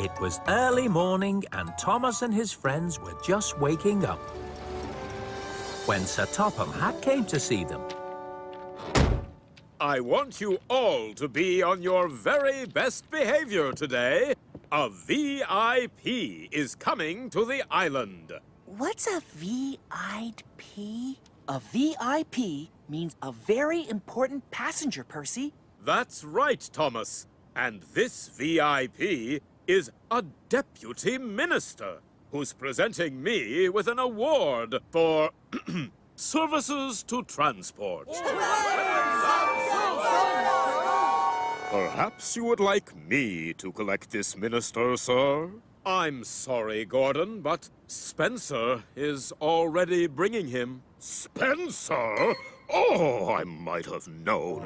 It was early morning and Thomas and his friends were just waking up when Sir Topham Hatt came to see them. I want you all to be on your very best behavior today. A VIP is coming to the island. What's a VIP? A VIP means a very important passenger, Percy. That's right, Thomas. And this VIP is a deputy minister who's presenting me with an award for services to transport. Perhaps you would like me to collect this minister, sir? I'm sorry, Gordon, but Spencer is already bringing him. Spencer? Oh, I might have known.